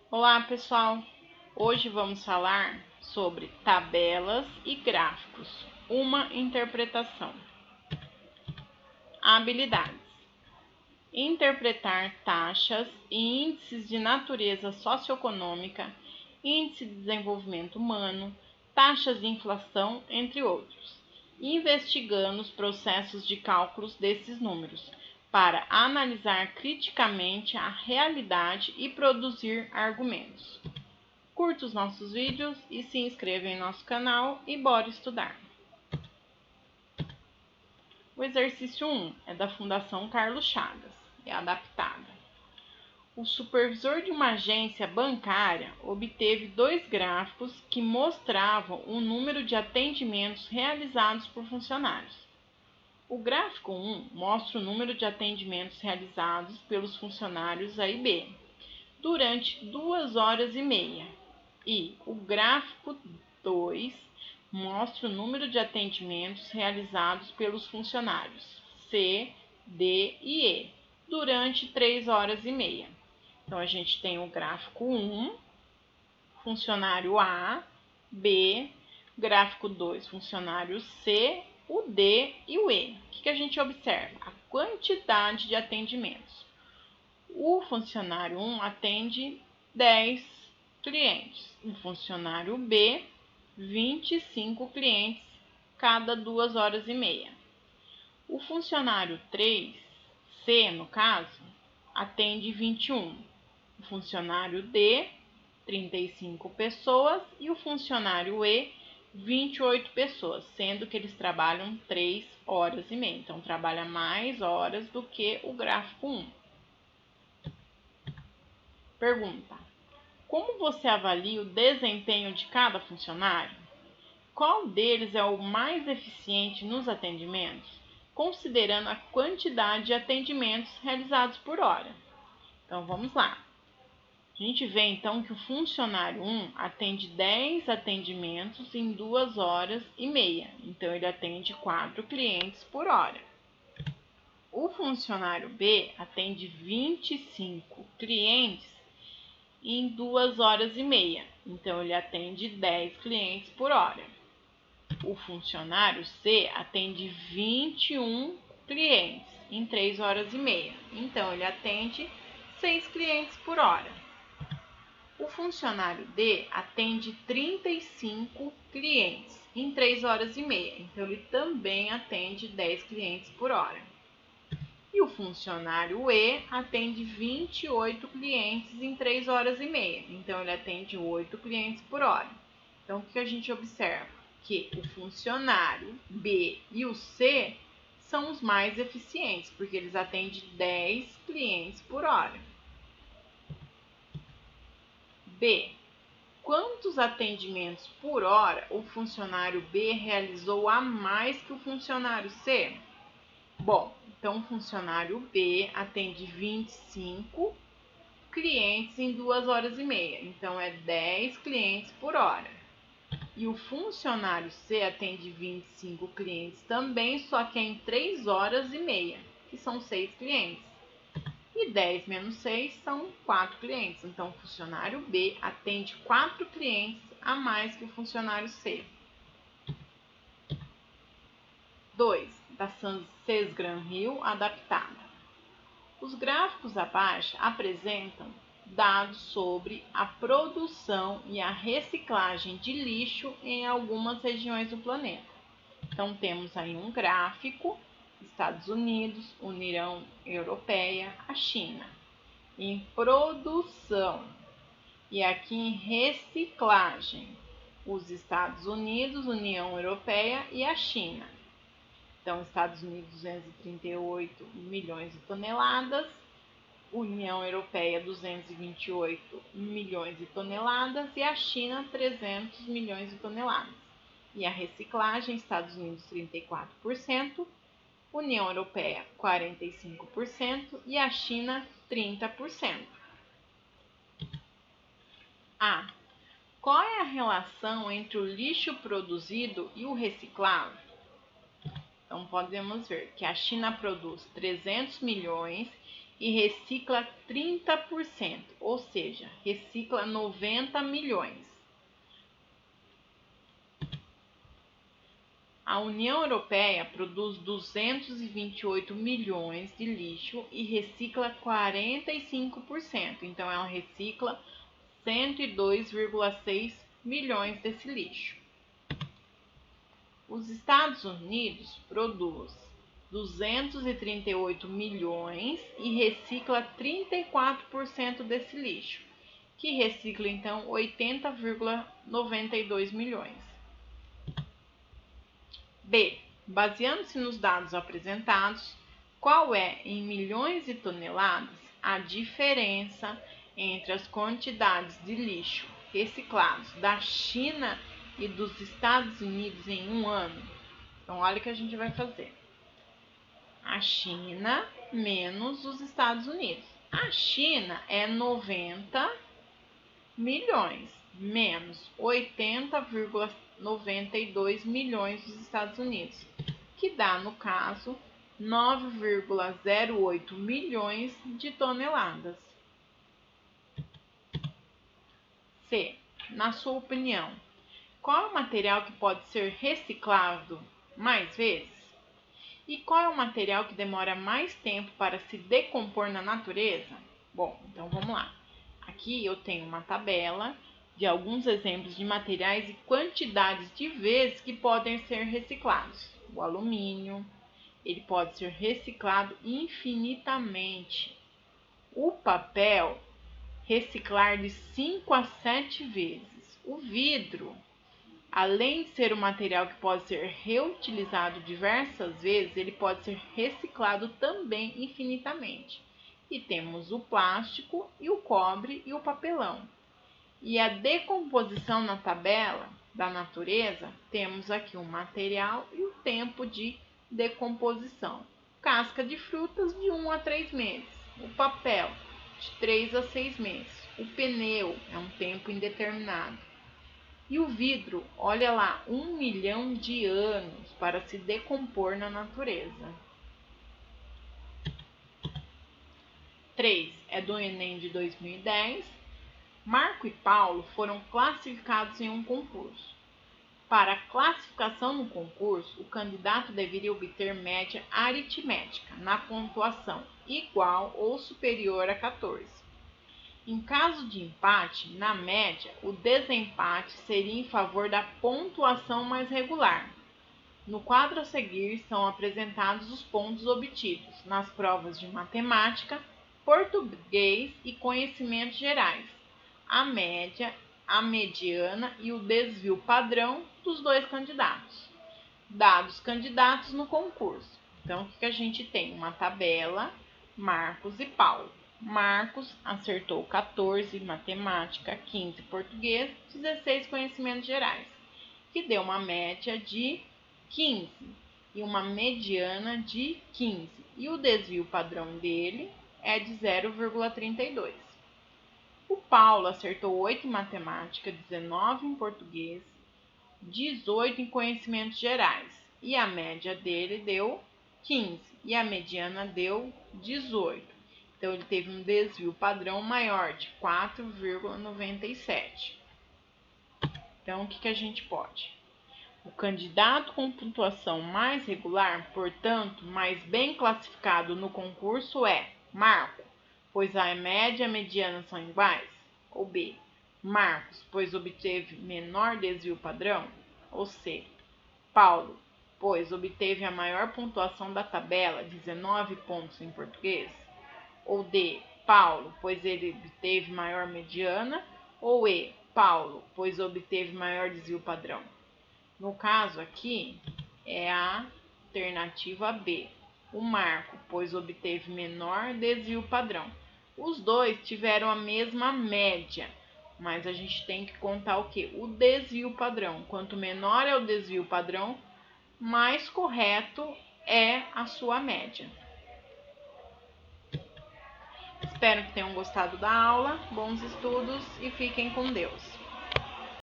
Olá pessoal, hoje vamos falar sobre tabelas e gráficos, uma interpretação. Habilidades: interpretar taxas e índices de natureza socioeconômica, índice de desenvolvimento humano, taxas de inflação, entre outros, investigando os processos de cálculos desses números, para analisar criticamente a realidade e produzir argumentos. Curta os nossos vídeos e se inscreva em nosso canal e bora estudar! O exercício 1 é da Fundação Carlos Chagas, é adaptada. O supervisor de uma agência bancária obteve dois gráficos que mostravam o número de atendimentos realizados por funcionários. O gráfico 1 mostra o número de atendimentos realizados pelos funcionários A e B durante 2 horas e meia, e o gráfico 2 mostra o número de atendimentos realizados pelos funcionários C, D e E durante 3 horas e meia. Então, a gente tem o gráfico 1, funcionário A, B, gráfico 2, funcionário C, o D e o E. O que a gente observa? A quantidade de atendimentos. O funcionário 1 atende 10 clientes. O funcionário B, 25 clientes cada 2 horas e meia. O funcionário 3, C no caso, atende 21. O funcionário D, 35 pessoas, e o funcionário E, 28 pessoas, sendo que eles trabalham 3 horas e meia. Então, trabalha mais horas do que o gráfico 1. Pergunta: como você avalia o desempenho de cada funcionário? Qual deles é o mais eficiente nos atendimentos, considerando a quantidade de atendimentos realizados por hora? Então, vamos lá. A gente vê então que o funcionário 1 atende 10 atendimentos em 2 horas e meia. Então, ele atende 4 clientes por hora. O funcionário B atende 25 clientes em 2 horas e meia. Então, ele atende 10 clientes por hora. O funcionário C atende 21 clientes em 3 horas e meia. Então, ele atende 6 clientes por hora. O funcionário D atende 35 clientes em 3 horas e meia. Então, ele também atende 10 clientes por hora. E o funcionário E atende 28 clientes em 3 horas e meia. Então, ele atende 8 clientes por hora. Então, o que a gente observa? Que o funcionário B e o C são os mais eficientes, porque eles atendem 10 clientes por hora. B. Quantos atendimentos por hora o funcionário B realizou a mais que o funcionário C? Bom, então o funcionário B atende 25 clientes em 2 horas e meia, então é 10 clientes por hora. E o funcionário C atende 25 clientes também, só que é em 3 horas e meia, que são 6 clientes. E 10 menos 6 são 4 clientes. Então, o funcionário B atende 4 clientes a mais que o funcionário C. 2. Da Sesgran Hill adaptada. Os gráficos abaixo apresentam dados sobre a produção e a reciclagem de lixo em algumas regiões do planeta. Então, temos aí um gráfico: Estados Unidos, União Europeia, a China. Em produção e aqui em reciclagem, os Estados Unidos, União Europeia e a China. Então, Estados Unidos 238 milhões de toneladas, União Europeia 228 milhões de toneladas e a China 300 milhões de toneladas. E a reciclagem, Estados Unidos 34%, União Europeia 45% e a China 30%. A. Qual é a relação entre o lixo produzido e o reciclado? Então, podemos ver que a China produz 300 milhões e recicla 30%, ou seja, recicla 90 milhões. A União Europeia produz 228 milhões de lixo e recicla 45%, então ela recicla 102,6 milhões desse lixo. Os Estados Unidos produz 238 milhões e recicla 34% desse lixo, que recicla então 80,92 milhões. B. Baseando-se nos dados apresentados, qual é, em milhões de toneladas, a diferença entre as quantidades de lixo reciclados da China e dos Estados Unidos em um ano? Então, olha o que a gente vai fazer. A China menos os Estados Unidos. A China é 90 milhões menos 80,92 milhões dos Estados Unidos, que dá, no caso, 9,08 milhões de toneladas. C. Na sua opinião, qual é o material que pode ser reciclado mais vezes? E qual é o material que demora mais tempo para se decompor na natureza? Bom, então vamos lá. Aqui eu tenho uma tabela de alguns exemplos de materiais e quantidades de vezes que podem ser reciclados. O alumínio, ele pode ser reciclado infinitamente. O papel, reciclar de 5 a 7 vezes. O vidro, além de ser um material que pode ser reutilizado diversas vezes, ele pode ser reciclado também infinitamente. E temos o plástico, e o cobre e o papelão. E a decomposição na tabela da natureza, temos aqui o material e o tempo de decomposição. Casca de frutas de 1 a 3 meses. O papel, de 3 a 6 meses. O pneu é um tempo indeterminado. E o vidro, olha lá, 1 milhão de anos para se decompor na natureza. 3 é do Enem de 2010. Marco e Paulo foram classificados em um concurso. Para a classificação no concurso, o candidato deveria obter média aritmética na pontuação igual ou superior a 14. Em caso de empate, na média, o desempate seria em favor da pontuação mais regular. No quadro a seguir são apresentados os pontos obtidos nas provas de matemática, português e conhecimentos gerais, a média, a mediana e o desvio padrão dos dois candidatos. Dados candidatos no concurso. Então, o que a gente tem? Uma tabela, Marcos e Paulo. Marcos acertou 14 matemática, 15 português, 16 conhecimentos gerais, que deu uma média de 15 e uma mediana de 15. E o desvio padrão dele é de 0,32. O Paulo acertou 8 em matemática, 19 em português, 18 em conhecimentos gerais. E a média dele deu 15 e a mediana deu 18. Então, ele teve um desvio padrão maior de 4,97. Então, o que a gente pode? O candidato com pontuação mais regular, portanto, mais bem classificado no concurso é Marco, pois a média e a mediana são iguais? Ou B, Marcos, pois obteve menor desvio padrão? Ou C, Paulo, pois obteve a maior pontuação da tabela, 19 pontos em português? Ou D, Paulo, pois ele obteve maior mediana? Ou E, Paulo, pois obteve maior desvio padrão? No caso aqui, é a alternativa B, o Marco, pois obteve menor desvio padrão. Os dois tiveram a mesma média, mas a gente tem que contar o quê? O desvio padrão. Quanto menor é o desvio padrão, mais correto é a sua média. Espero que tenham gostado da aula, bons estudos e fiquem com Deus.